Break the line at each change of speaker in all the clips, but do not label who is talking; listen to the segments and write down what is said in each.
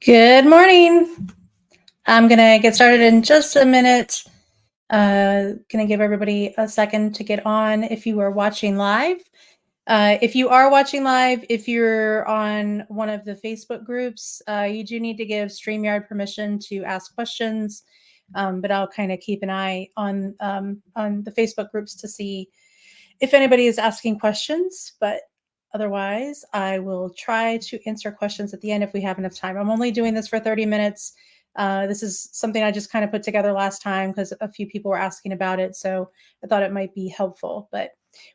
Good morning. I'm going to get started in just a minute. Going to give everybody a second to get on if you are watching live. If you are watching live, if you're on one of the Facebook groups, you do need to give StreamYard permission to ask questions. But I'll kind of keep an eye on the Facebook groups to see if anybody is asking questions. But otherwise, I will try to answer questions at the end if we have enough time. I'm only doing this for 30 minutes. This is something I just kind of put together last time because a few people were asking about it. So I thought it might be helpful. But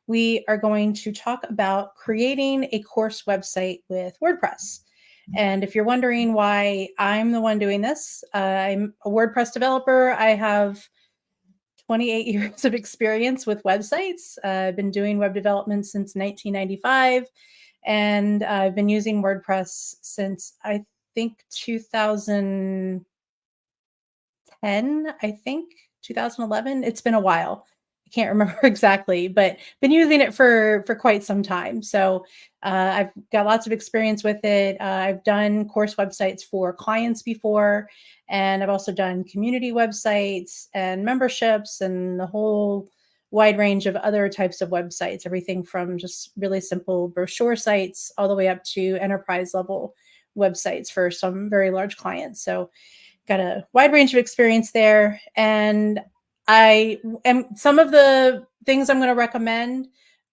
we are going to talk about creating a course website with WordPress. And if you're wondering why I'm the one doing this, I'm a WordPress developer. I have 28 years of experience with websites. I've been doing web development since 1995, and I've been using WordPress since I think 2010, I think 2011. It's been a while. I can't remember exactly, but been using it for quite some time. So I've got lots of experience with it. I've done course websites for clients before, and I've also done community websites and memberships and the whole wide range of other types of websites, everything from just really simple brochure sites all the way up to enterprise level websites for some very large clients. So got a wide range of experience there. And some of the things I'm going to recommend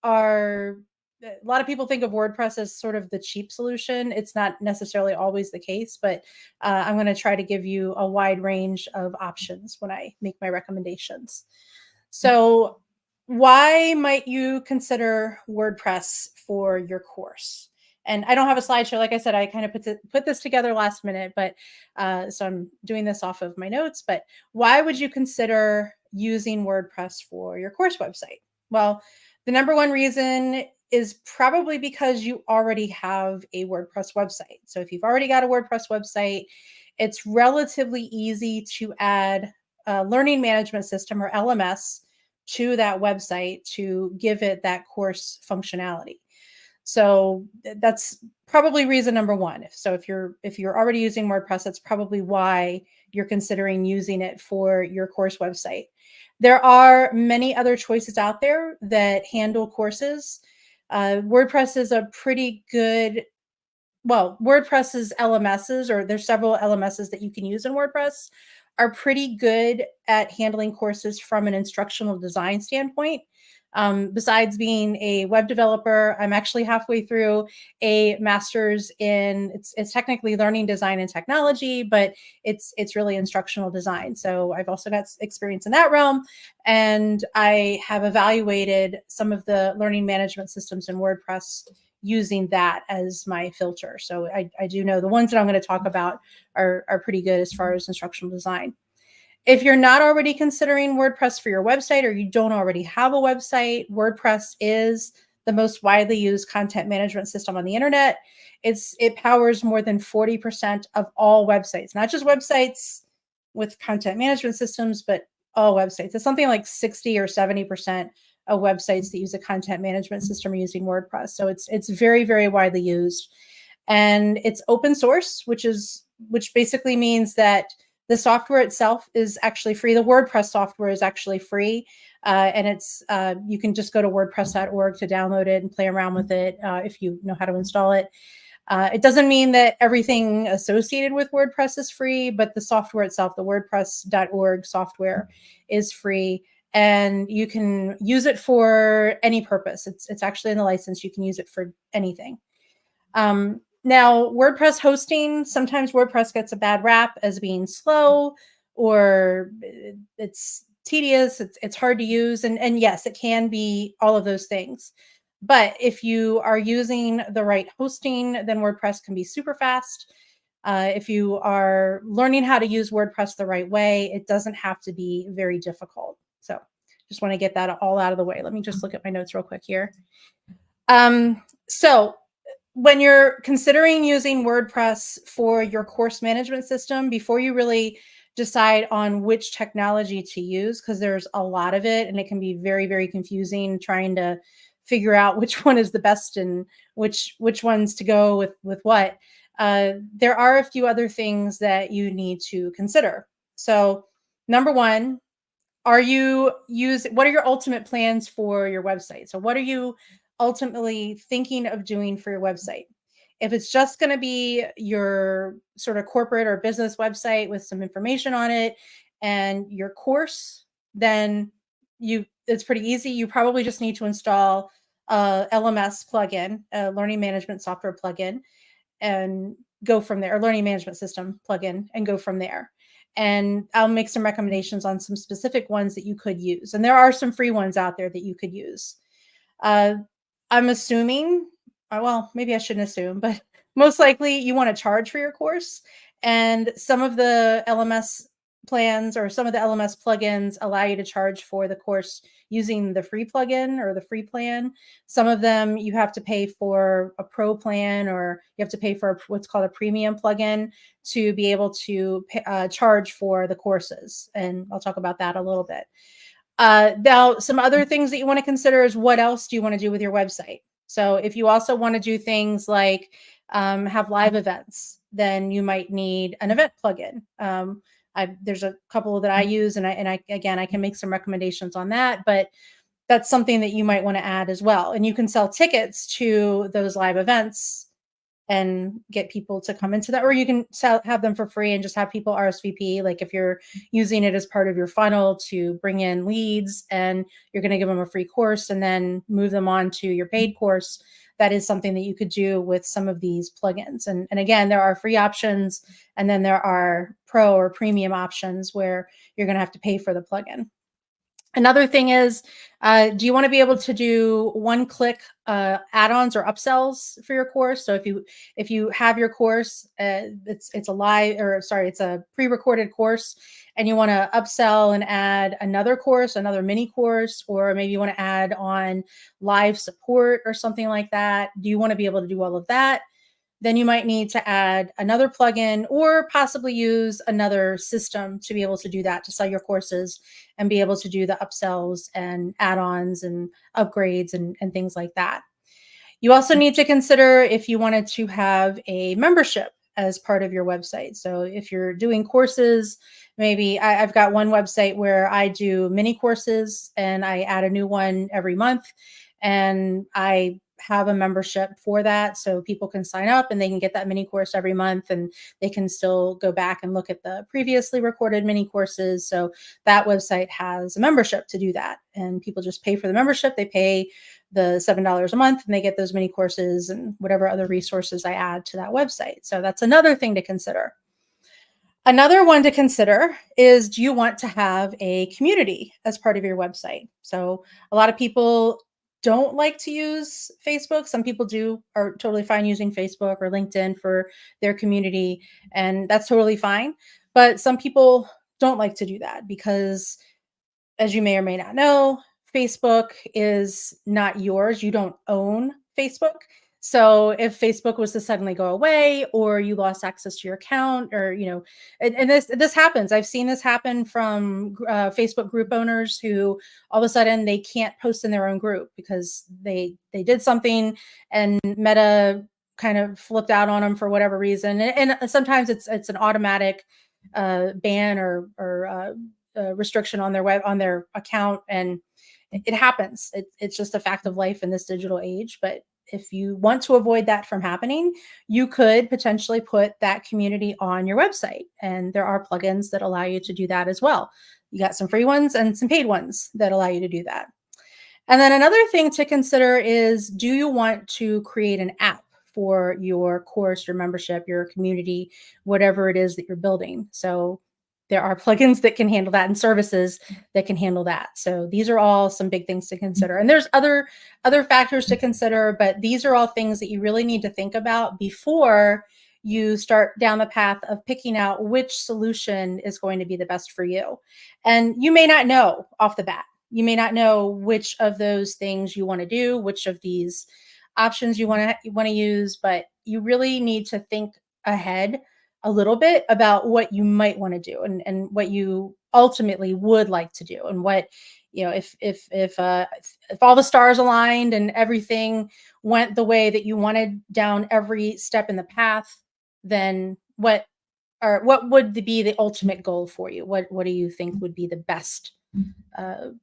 are, a lot of people think of WordPress as sort of the cheap solution. It's not necessarily always the case, but I'm going to try to give you a wide range of options when I make my recommendations. So why might you consider WordPress for your course? And I don't have a slideshow. Like I said, I kind of put this together last minute, but so I'm doing this off of my notes. But why would you consider using WordPress for your course website? Well, the number one reason is probably because you already have a WordPress website. So if you've already got a WordPress website, it's relatively easy to add a learning management system or LMS to that website to give it that course functionality. So that's probably reason number one. So if you're already using WordPress, that's probably why you're considering using it for your course website. There are many other choices out there that handle courses. WordPress is a pretty good, well, WordPress's LMSs, or there's several LMSs that you can use in WordPress, are pretty good at handling courses from an instructional design standpoint. Besides being a web developer, I'm actually halfway through a master's in, it's technically learning design and technology, but it's really instructional design. So I've also got experience in that realm, and I have evaluated some of the learning management systems in WordPress using that as my filter. So I do know the ones that I'm going to talk about are pretty good as far as instructional design. If you're not already considering WordPress for your website, or you don't already have a website, WordPress is the most widely used content management system on the internet. It powers more than 40% of all websites, not just websites with content management systems, but all websites. It's something like 60 or 70% of websites that use a content management system are using WordPress. So it's very, very widely used. And it's open source, which basically means that the software itself is actually free. The WordPress software is actually free. And it's you can just go to wordpress.org to download it and play around with it if you know how to install it. It doesn't mean that everything associated with WordPress is free, but the software itself, the wordpress.org software, is free. And you can use it for any purpose. It's actually in the license. You can use it for anything. Now, WordPress hosting, sometimes WordPress gets a bad rap as being slow, or it's tedious, it's hard to use. And yes, it can be all of those things. But if you are using the right hosting, then WordPress can be super fast. If you are learning how to use WordPress the right way, it doesn't have to be very difficult. So just want to get that all out of the way. Let me just look at my notes real quick here. So when you're considering using WordPress for your course management system, before you really decide on which technology to use, because there's a lot of it and it can be very, very confusing trying to figure out which one is the best and which ones to go with what. there are a few other things that you need to consider. So, number one, what are your ultimate plans for your website? So, what are you ultimately thinking of doing for your website? If it's just going to be your sort of corporate or business website with some information on it and your course, then it's pretty easy. You probably just need to install a LMS plugin, a learning management software plugin, and go from there, or learning management system plugin, and go from there. And I'll make some recommendations on some specific ones that you could use. And there are some free ones out there that you could use. Uh, I'm assuming, well, maybe I shouldn't assume, but most likely you want to charge for your course. And some of the LMS plans or some of the LMS plugins allow you to charge for the course using the free plugin or the free plan. Some of them you have to pay for a pro plan, or you have to pay for what's called a premium plugin to be able to charge for the courses. And I'll talk about that a little bit. Now, some other things that you want to consider is what else do you want to do with your website? So if you also want to do things like have live events, then you might need an event plugin. There's a couple that I use, and I can make some recommendations on that, but that's something that you might want to add as well. And you can sell tickets to those live events and get people to come into that, or you can have them for free and just have people RSVP. Like if you're using it as part of your funnel to bring in leads and you're going to give them a free course and then move them on to your paid course, that is something that you could do with some of these plugins. And again, there are free options, and then there are pro or premium options where you're going to have to pay for the plugin. Another thing is, do you want to be able to do one-click add-ons or upsells for your course? So if you have your course, it's a pre-recorded course, and you want to upsell and add another course, another mini course, or maybe you want to add on live support or something like that. Do you want to be able to do all of that? Then you might need to add another plugin or possibly use another system to be able to do that, to sell your courses and be able to do the upsells and add-ons and upgrades and things like that. You also need to consider if you wanted to have a membership as part of your website. So if you're doing courses, maybe I've got one website where I do mini courses and I add a new one every month, and I have a membership for that. So people can sign up and they can get that mini course every month, and they can still go back and look at the previously recorded mini courses. So that website has a membership to do that. And people just pay for the membership. They pay the $7 a month and they get those mini courses and whatever other resources I add to that website. So that's another thing to consider. Another one to consider is, do you want to have a community as part of your website? So a lot of people don't like to use Facebook. Some people are totally fine using Facebook or LinkedIn for their community, and that's totally fine. But some people don't like to do that because, as you may or may not know, Facebook is not yours. You don't own Facebook. So if Facebook was to suddenly go away, or you lost access to your account, or and this happens. I've seen this happen from Facebook group owners who all of a sudden they can't post in their own group because they did something and Meta kind of flipped out on them for whatever reason. And sometimes it's an automatic ban or restriction on their account, and it happens. It's just a fact of life in this digital age. But if you want to avoid that from happening, you could potentially put that community on your website, and there are plugins that allow you to do that as well. You got some free ones and some paid ones that allow you to do that. And then another thing to consider is, do you want to create an app for your course, your membership, your community, whatever it is that you're building? So there are plugins that can handle that and services that can handle that. So these are all some big things to consider. And there's other factors to consider, but these are all things that you really need to think about before you start down the path of picking out which solution is going to be the best for you. And you may not know off the bat. You may not know which of those things you want to do, which of these options you want to use, but you really need to think ahead a little bit about what you might want to do and what you ultimately would like to do, and what, if all the stars aligned and everything went the way that you wanted down every step in the path, then what would be the ultimate goal for you? What do you think would be the best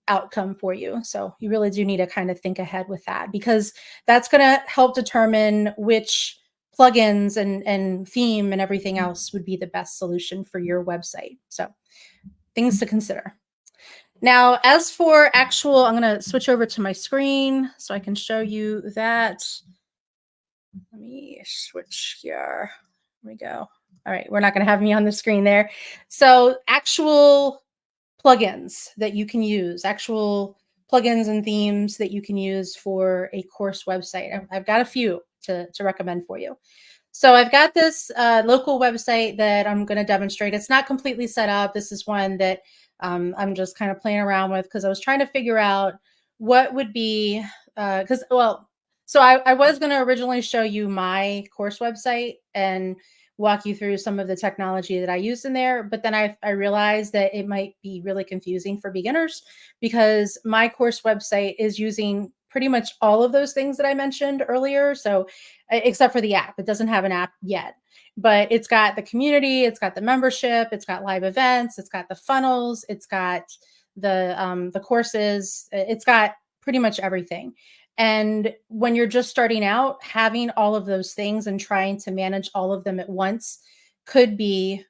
outcome for you? So you really do need to kind of think ahead with that, because that's going to help determine which plugins and theme and everything else would be the best solution for your website. So things to consider. Now, as for actual, I'm going to switch over to my screen so I can show you that. Let me switch here. Here we go. All right, we're not going to have me on the screen there. So actual plugins that you can use, actual plugins and themes that you can use for a course website. I've got a few to recommend for you. So I've got this local website that I'm going to demonstrate. It's not completely set up. This is one that I'm just kind of playing around with because I was trying to figure out what would be, so I was going to originally show you my course website and walk you through some of the technology that I use in there. But then I realized that it might be really confusing for beginners because my course website is using pretty much all of those things that I mentioned earlier. So except for the app, it doesn't have an app yet, but it's got the community, it's got the membership, it's got live events, it's got the funnels, it's got the courses, it's got pretty much everything. And when you're just starting out, having all of those things and trying to manage all of them at once could be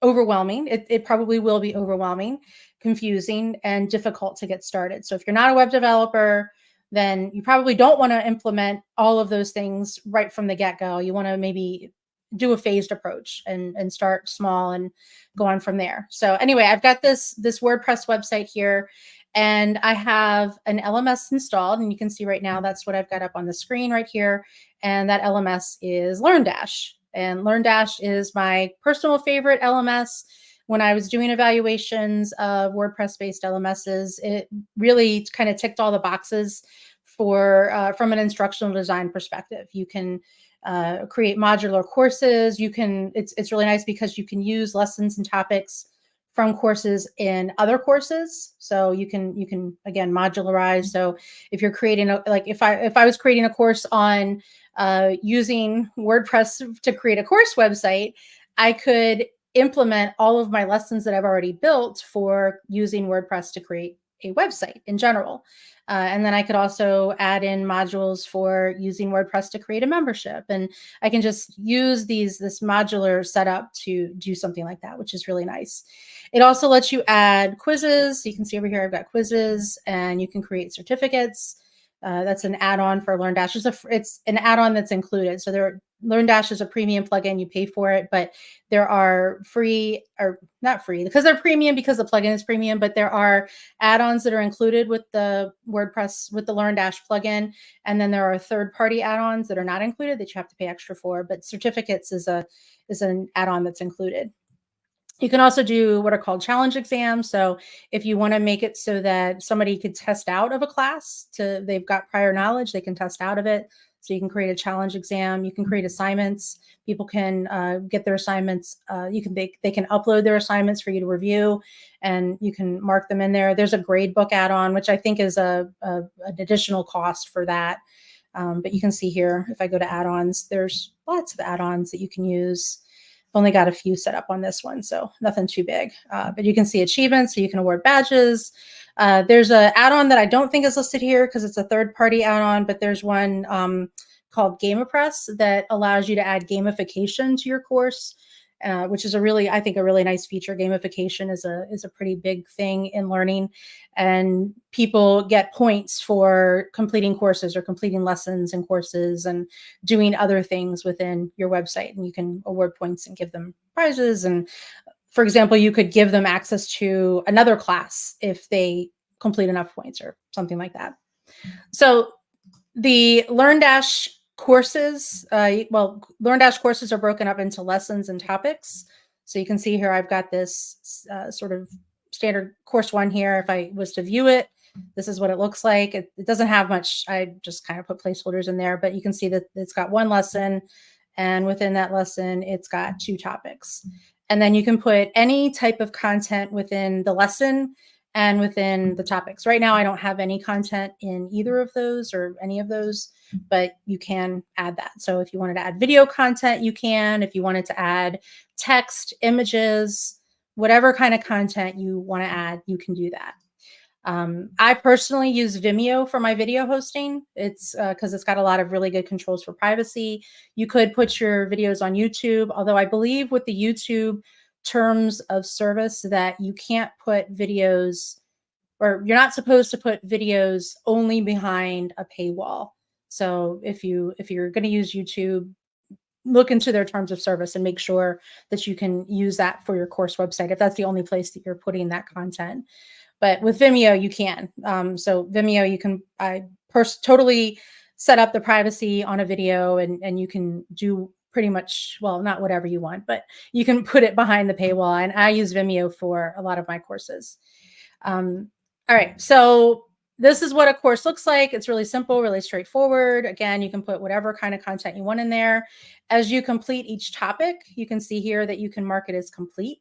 overwhelming. It probably will be overwhelming, confusing, and difficult to get started. So if you're not a web developer, then you probably don't want to implement all of those things right from the get-go. You want to maybe do a phased approach and start small and go on from there. So anyway, I've got this WordPress website here, and I have an LMS installed, and you can see right now that's what I've got up on the screen right here. And that LMS is LearnDash. And LearnDash is my personal favorite LMS. When I was doing evaluations of WordPress-based LMSs, it really kind of ticked all the boxes for from an instructional design perspective. You can create modular courses. It's really nice because you can use lessons and topics from courses in other courses. So you can again modularize. So if you're creating if I was creating a course on using WordPress to create a course website, I could implement all of my lessons that I've already built for using WordPress to create a website in general. And then I could also add in modules for using WordPress to create a membership. And I can just use this modular setup to do something like that, which is really nice. It also lets you add quizzes. So you can see over here, I've got quizzes, and you can create certificates. That's an add-on for LearnDash. It's an add-on that's included. So LearnDash is a premium plugin. You pay for it, but there are free, or not free, because they're premium because the plugin is premium, but there are add-ons that are included with the WordPress, with the LearnDash plugin. And then there are third-party add-ons that are not included that you have to pay extra for, but certificates is an add-on that's included. You can also do what are called challenge exams. So if you want to make it so that somebody could test out of a class, they've got prior knowledge, they can test out of it. So you can create a challenge exam. You can create assignments. People can get their assignments. They can upload their assignments for you to review, and you can mark them in there. There's a gradebook add-on, which I think is an additional cost for that. But you can see here, if I go to add-ons, there's lots of add-ons that you can use. Only got a few set up on this one, so nothing too big. But you can see achievements, so you can award badges. There's an add-on that I don't think is listed here because it's a third-party add-on, but there's one called MemberPress that allows you to add gamification to your course, which is I think a really nice feature. Gamification is a pretty big thing in learning, and people get points for completing courses or completing lessons and courses and doing other things within your website. And you can award points and give them prizes. And for example, you could give them access to another class if they complete enough points or something like that. So the LearnDash courses, LearnDash courses are broken up into lessons and topics. So you can see here, I've got this sort of standard course one here. If I was to view it, this is what it looks like. It doesn't have much. I just kind of put placeholders in there, but you can see that it's got one lesson, and within that lesson, it's got 2 topics. And then you can put any type of content within the lesson, and within the topics. Right now, I don't have any content in either of those or any of those, but you can add that. So if you wanted to add video content, you can. If you wanted to add text, images, whatever kind of content you want to add, you can do that. I personally use Vimeo for my video hosting. It's because it's got a lot of really good controls for privacy. You could put your videos on YouTube, although I believe with the YouTube terms of service that you can't put videos, or you're not supposed to put videos only behind a paywall. So if you're going to use YouTube, look into their terms of service and make sure that you can use that for your course website if that's the only place that you're putting that content. But with Vimeo, you can. So Vimeo, you can totally set up the privacy on a video, and you can do pretty much, well, not whatever you want, but you can put it behind the paywall. And I use Vimeo for a lot of my courses. All right, so this is what a course looks like. It's really simple, really straightforward. Again, you can put whatever kind of content you want in there. As you complete each topic, you can see here that you can mark it as complete.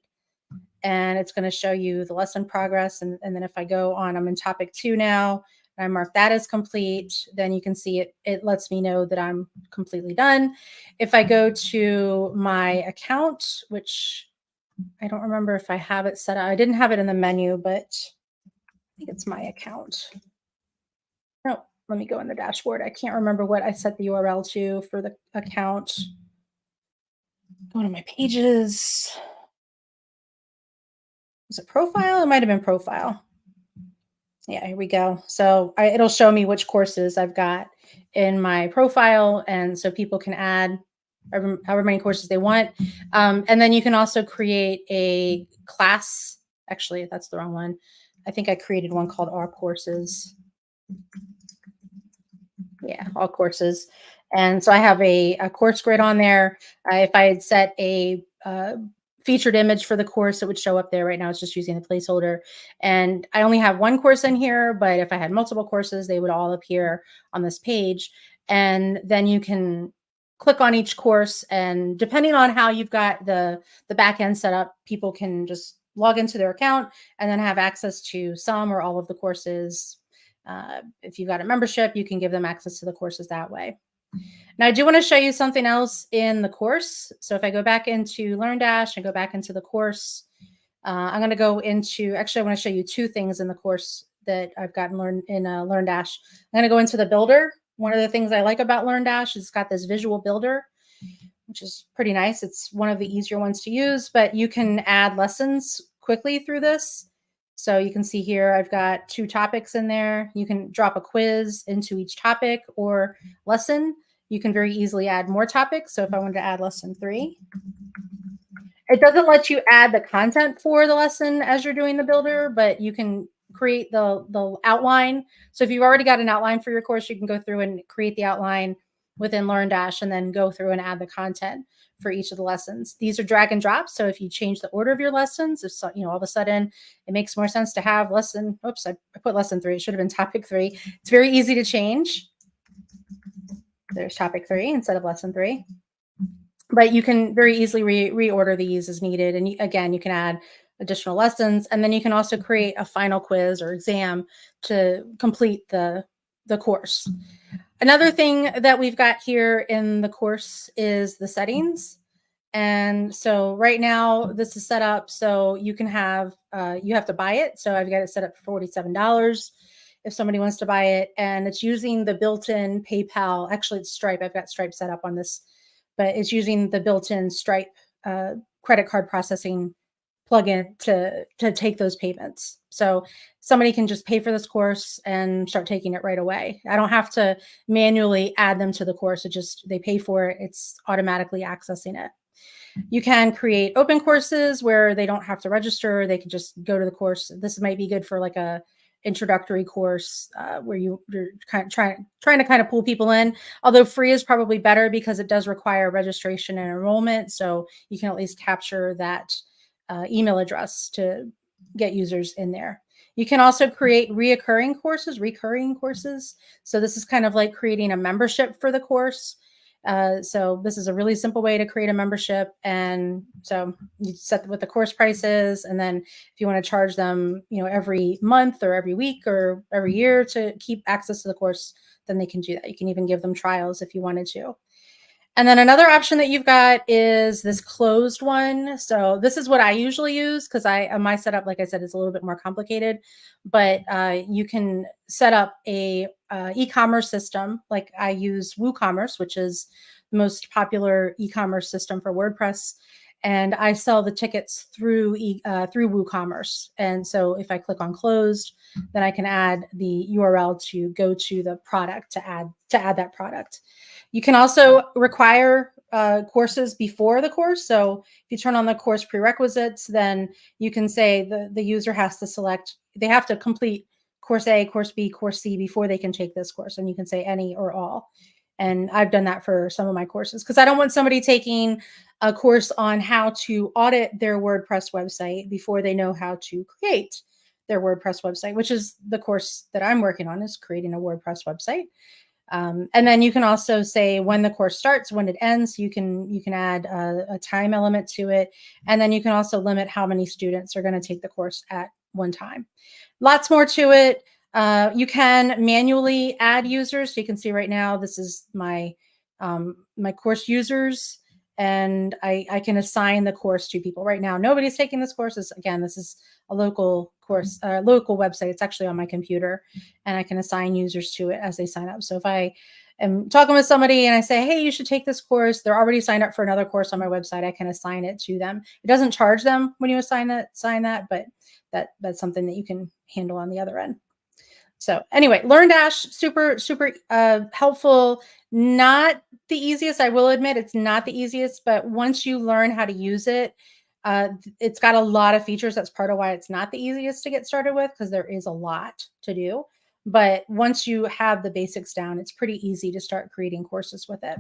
And it's going to show you the lesson progress. And then if I go on, I'm in topic 2 now, and I mark that as complete, then you can see it lets me know that I'm completely done. If I go to my account, which I don't remember if I have it set up. I didn't have it in the menu, but I think it's my account. No, let me go in the dashboard. I can't remember what I set the URL to for the account. Go to my pages. Was it profile? It might have been profile. Yeah, here we go. So it'll show me which courses I've got in my profile. And so people can add however many courses they want. And then you can also create a class. Actually, that's the wrong one. I think I created one called All Courses. Yeah, All Courses. And so I have a course grid on there. If I had set a featured image for the course, it would show up there. Right now it's just using the placeholder. And I only have one course in here, but if I had multiple courses, they would all appear on this page. And then you can click on each course, and depending on how you've got the back end set up, people can just log into their account and then have access to some or all of the courses. If you've got a membership, you can give them access to the courses that way. Now, I do want to show you something else in the course. So if I go back into LearnDash and go back into the course, I'm going to go into, actually, I want to show you 2 things in the course that I've gotten in LearnDash. I'm going to go into the builder. One of the things I like about LearnDash is it's got this visual builder, which is pretty nice. It's one of the easier ones to use, but you can add lessons quickly through this. So you can see here, I've got 2 topics in there. You can drop a quiz into each topic or lesson. You can very easily add more topics. So if I wanted to add lesson 3, it doesn't let you add the content for the lesson as you're doing the builder, but you can create the outline. So if you've already got an outline for your course, you can go through and create the outline within LearnDash and then go through and add the content for each of the lessons. These are drag and drop. So if you change the order of your lessons, if all of a sudden it makes more sense to have lesson, oops, I put lesson 3. It should have been topic 3. It's very easy to change. There's topic 3 instead of lesson 3. But you can very easily reorder these as needed. And again, you can add additional lessons. And then you can also create a final quiz or exam to complete the course. Another thing that we've got here in the course is the settings. And so right now this is set up so you can have, you have to buy it. So I've got it set up for $47 if somebody wants to buy it. And it's using the built-in PayPal. Actually, it's Stripe. I've got Stripe set up on this, but it's using the built-in Stripe credit card processing plugin to take those payments. So somebody can just pay for this course and start taking it right away. I don't have to manually add them to the course. They pay for it. It's automatically accessing it. You can create open courses where they don't have to register. They can just go to the course. This might be good for like a introductory course where you're kind of trying to kind of pull people in. Although free is probably better because it does require registration and enrollment. So you can at least capture that email address to get users in there. You can also create recurring courses. So this is kind of like creating a membership for the course. So this is a really simple way to create a membership. And so you set what the course price is, and then if you want to charge them, every month or every week or every year to keep access to the course, then they can do that. You can even give them trials if you wanted to. And then another option that you've got is this closed one. So this is what I usually use because my setup, like I said, is a little bit more complicated. But you can set up a e-commerce system. Like I use WooCommerce, which is the most popular e-commerce system for WordPress, and I sell the tickets through WooCommerce. And so if I click on closed, then I can add the URL to go to the product to add that product. You can also require courses before the course. So if you turn on the course prerequisites, then you can say the user has to select, they have to complete course A, course B, course C before they can take this course. And you can say any or all. And I've done that for some of my courses because I don't want somebody taking a course on how to audit their WordPress website before they know how to create their WordPress website, which is the course that I'm working on, is creating a WordPress website. And then you can also say when the course starts, when it ends. You can add a time element to it, and then you can also limit how many students are going to take the course at one time. Lots more to it. You can manually add users. So you can see right now, this is my course users, and I can assign the course to people. Right now, nobody's taking this course. This is a local course, local website. It's actually on my computer, and I can assign users to it as they sign up. So if I am talking with somebody and I say, hey, you should take this course, they're already signed up for another course on my website, I can assign it to them. It doesn't charge them when you sign that, but that's something that you can handle on the other end. So anyway, LearnDash, super, super helpful. Not the easiest, I will admit, it's not the easiest, but once you learn how to use it, it's got a lot of features. That's part of why it's not the easiest to get started with, because there is a lot to do. But once you have the basics down, it's pretty easy to start creating courses with it.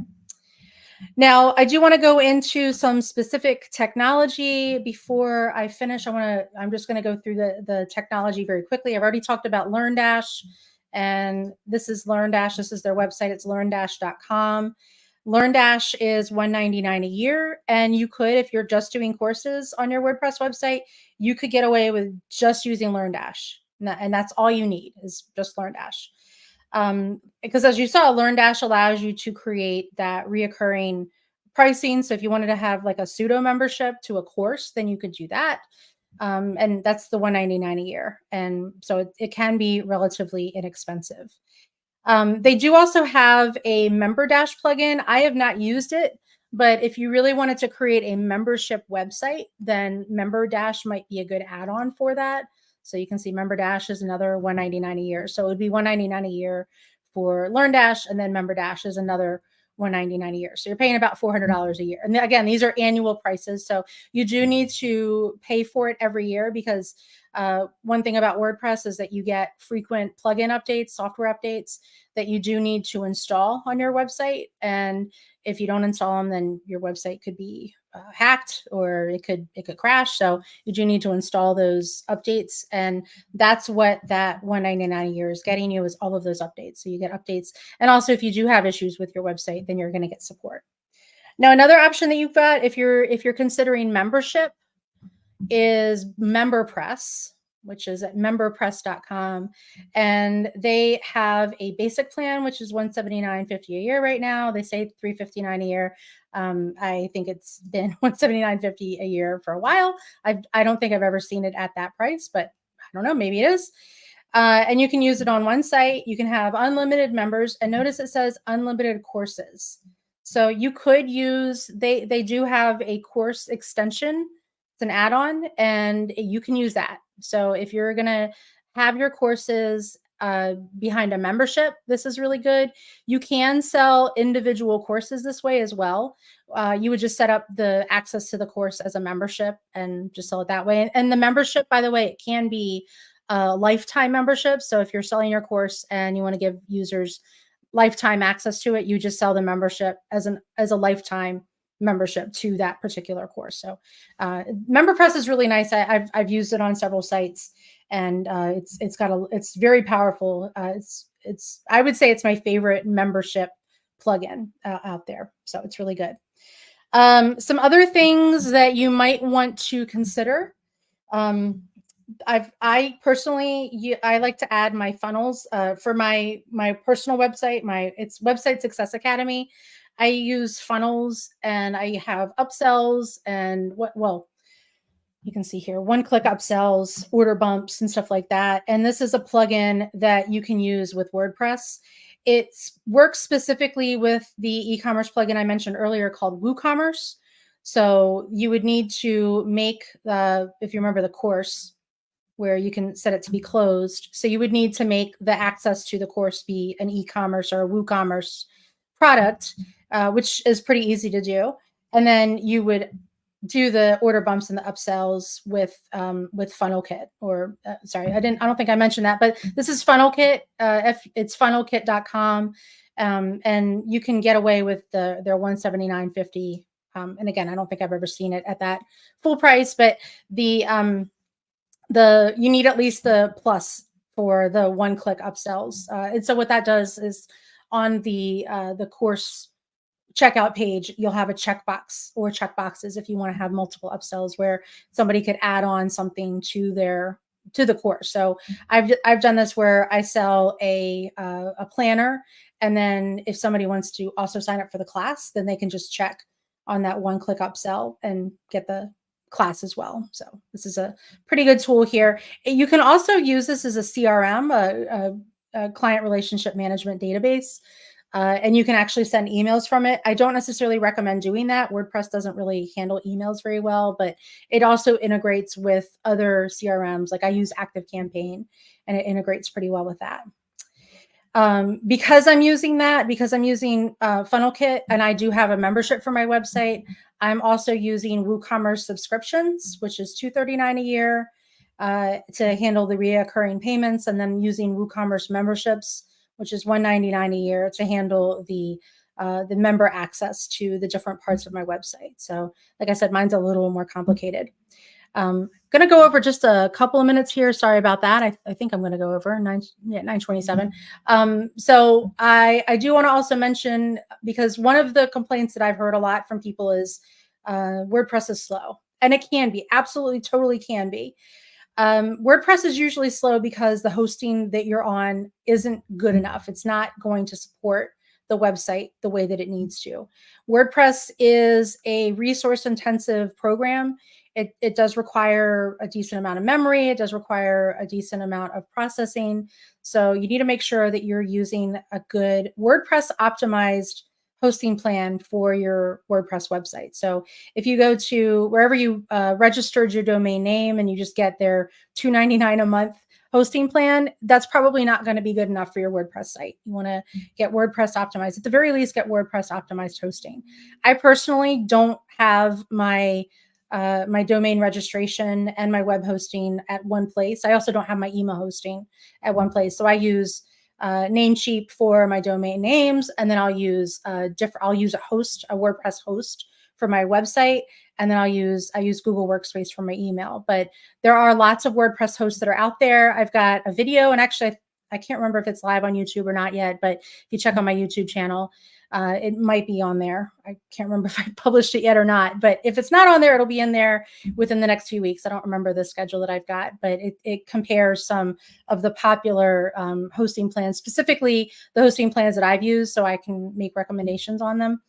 Now, I do want to go into some specific technology before I finish. I'm just going to go through the technology very quickly. I've already talked about LearnDash, and this is LearnDash. This is their website. It's learndash.com. LearnDash is $199 a year, and you could, if you're just doing courses on your WordPress website, you could get away with just using LearnDash, and that's all you need is just LearnDash. Because as you saw, LearnDash allows you to create that reoccurring pricing. So if you wanted to have like a pseudo membership to a course, then you could do that. And that's the $199 a year. And so it can be relatively inexpensive. They do also have a MemberDash plugin. I have not used it, but if you really wanted to create a membership website, then MemberDash might be a good add-on for that. So you can see MemberDash is another $199 a year. So it would be $199 a year for LearnDash, and then MemberDash is another $199 a year. So you're paying about $400 a year. And again, these are annual prices. So you do need to pay for it every year, because one thing about WordPress is that you get frequent plugin updates, software updates that you do need to install on your website. And if you don't install them, then your website could be hacked, or it could crash. So you do need to install those updates, and that's what that $199 a year is getting you, is all of those updates. So you get updates, and also if you do have issues with your website, then you're going to get support. Now, another option that you've got if you're considering membership is MemberPress, which is at memberpress.com. And they have a basic plan, which is $179.50 a year right now. They say $359 a year. I think it's been $179.50 a year for a while. I don't think I've ever seen it at that price, but I don't know, maybe it is. And you can use it on one site. You can have unlimited members, and notice it says unlimited courses. So you could use, they do have a course extension. It's an add-on, and you can use that. So if you're going to have your courses behind a membership, this is really good. You can sell individual courses this way as well. You would just set up the access to the course as a membership and just sell it that way. And the membership, by the way, it can be a lifetime membership. So if you're selling your course and you want to give users lifetime access to it, you just sell the membership as a lifetime membership to that particular course. So MemberPress is really nice. I've used it on several sites, and it's very powerful. I would say it's my favorite membership plugin out there. So it's really good. Some other things that you might want to consider. I personally, I like to add my funnels for my personal website. It's Website Success Academy. I use funnels, and I have upsells and well, you can see here, one-click upsells, order bumps, and stuff like that. And this is a plugin that you can use with WordPress. It works specifically with the e-commerce plugin I mentioned earlier called WooCommerce. So you would need to make, if you remember the course, where you can set it to be closed. So you would need to make the access to the course be an e-commerce or a WooCommerce product, which is pretty easy to do. And then you would do the order bumps and the upsells with FunnelKit. Or sorry, I don't think I mentioned that, but this is FunnelKit. It's funnelkit.com, and you can get away with their $179.50. And again, I don't think I've ever seen it at that full price, but you need at least the plus for the one-click upsells. And so what that does is on the course checkout page, you'll have a checkbox or checkboxes if you want to have multiple upsells where somebody could add on something to the course. So I've done this where I sell a planner, and then if somebody wants to also sign up for the class, then they can just check on that one-click upsell and get the class as well. So this is a pretty good tool here. You can also use this as a CRM, a client relationship management database. And you can actually send emails from it. I don't necessarily recommend doing that. WordPress doesn't really handle emails very well, but it also integrates with other CRMs. Like I use ActiveCampaign, and it integrates pretty well with that. Because I'm using FunnelKit, and I do have a membership for my website, I'm also using WooCommerce subscriptions, which is $239 a year to handle the reoccurring payments, and then using WooCommerce memberships, which is $199 a year to handle the member access to the different parts of my website. So like I said, mine's a little more complicated. Going to go over just a couple of minutes here. Sorry about that. I think I'm going to go over 9:27. So I do want to also mention, because one of the complaints that I've heard a lot from people is WordPress is slow, and it can be, absolutely, totally can be. WordPress is usually slow because the hosting that you're on isn't good enough. It's not going to support the website the way that it needs to. WordPress is a resource-intensive program. It does require a decent amount of memory. It does require a decent amount of processing. So you need to make sure that you're using a good WordPress optimized hosting plan for your WordPress website. So if you go to wherever you registered your domain name and you just get their $299 a month hosting plan, that's probably not going to be good enough for your WordPress site. You want to get WordPress optimized. At the very least, get WordPress optimized hosting. I personally don't have my domain registration and my web hosting at one place. I also don't have my email hosting at one place. So I use Namecheap for my domain names, and then I'll use a host, a WordPress host for my website, and then I use Google Workspace for my email. But there are lots of WordPress hosts that are out there. I've got a video, and actually I can't remember if it's live on YouTube or not yet, but if you check on my YouTube channel, it might be on there. I can't remember if I published it yet or not, but if it's not on there, it'll be in there within the next few weeks. I don't remember the schedule that I've got, but it compares some of the popular hosting plans, specifically the hosting plans that I've used, so I can make recommendations on them.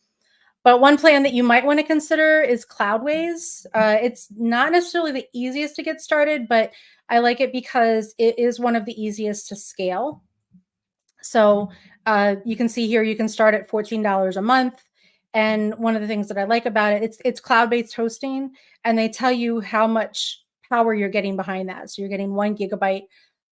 But one plan that you might want to consider is Cloudways. It's not necessarily the easiest to get started, but I like it because it is one of the easiest to scale. So you can see here, you can start at $14 a month. And one of the things that I like about it, it's cloud-based hosting, and they tell you how much power you're getting behind that. So you're getting 1 gigabyte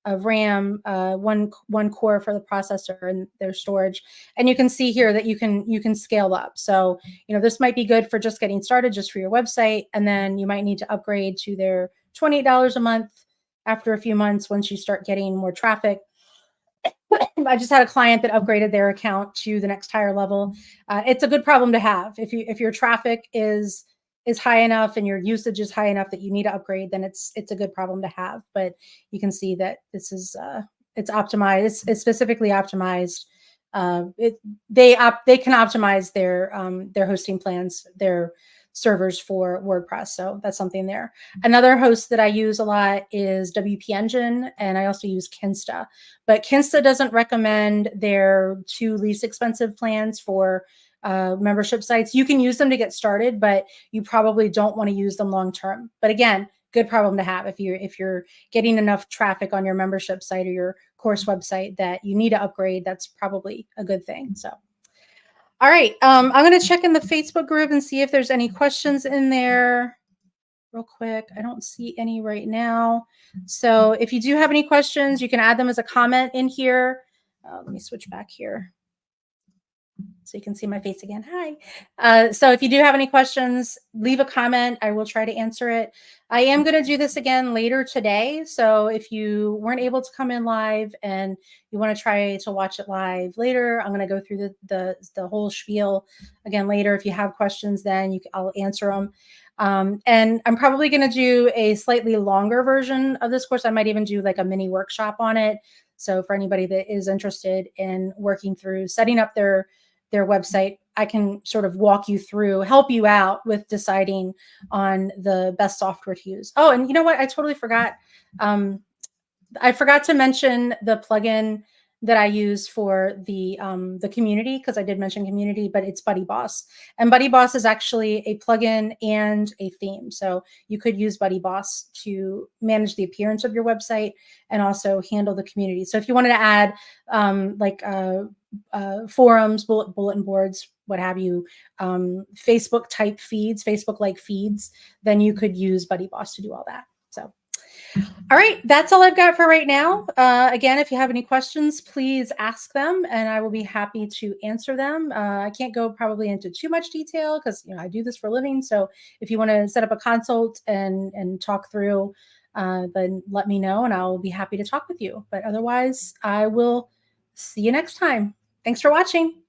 of RAM, one core for the processor and their storage. And you can see here that you can scale up. So, this might be good for just getting started, just for your website. And then you might need to upgrade to their $28 a month after a few months once you start getting more traffic. I just had a client that upgraded their account to the next higher level. It's a good problem to have. If your traffic is high enough and your usage is high enough that you need to upgrade, then it's a good problem to have. But you can see that this is it's optimized. It's specifically optimized They can optimize their hosting plans, their servers for WordPress. So that's something there. Another host that I use a lot is WP Engine, and I also use Kinsta. But Kinsta doesn't recommend their 2 least expensive plans for membership sites. You can use them to get started, but you probably don't want to use them long term. But again, good problem to have if you're getting enough traffic on your membership site or your course website that you need to upgrade. That's probably a good thing. So, all right, I'm going to check in the Facebook group and see if there's any questions in there real quick. I don't see any right now. So if you do have any questions, you can add them as a comment in here. Let me switch back here so you can see my face again. Hi. So if you do have any questions, leave a comment. I will try to answer it. I am going to do this again later today. So if you weren't able to come in live and you want to try to watch it live later, I'm going to go through the whole spiel again later. If you have questions, then I'll answer them. And I'm probably going to do a slightly longer version of this course. I might even do like a mini workshop on it. So for anybody that is interested in working through setting up their website, I can sort of walk you through, help you out with deciding on the best software to use. Oh, and you know what? I totally forgot. I forgot to mention the plugin that I use for the community, because I did mention community, but it's Buddy Boss. And Buddy Boss is actually a plugin and a theme. So you could use Buddy Boss to manage the appearance of your website and also handle the community. So if you wanted to add forums, bulletin boards, what have you, Facebook type feeds, Facebook like feeds, then you could use Buddy Boss to do all that. So, all right, that's all I've got for right now. Again, if you have any questions, please ask them and I will be happy to answer them. I can't go probably into too much detail because I do this for a living. So if you want to set up a consult and talk through, then let me know and I'll be happy to talk with you. But otherwise, I will see you next time. Thanks for watching.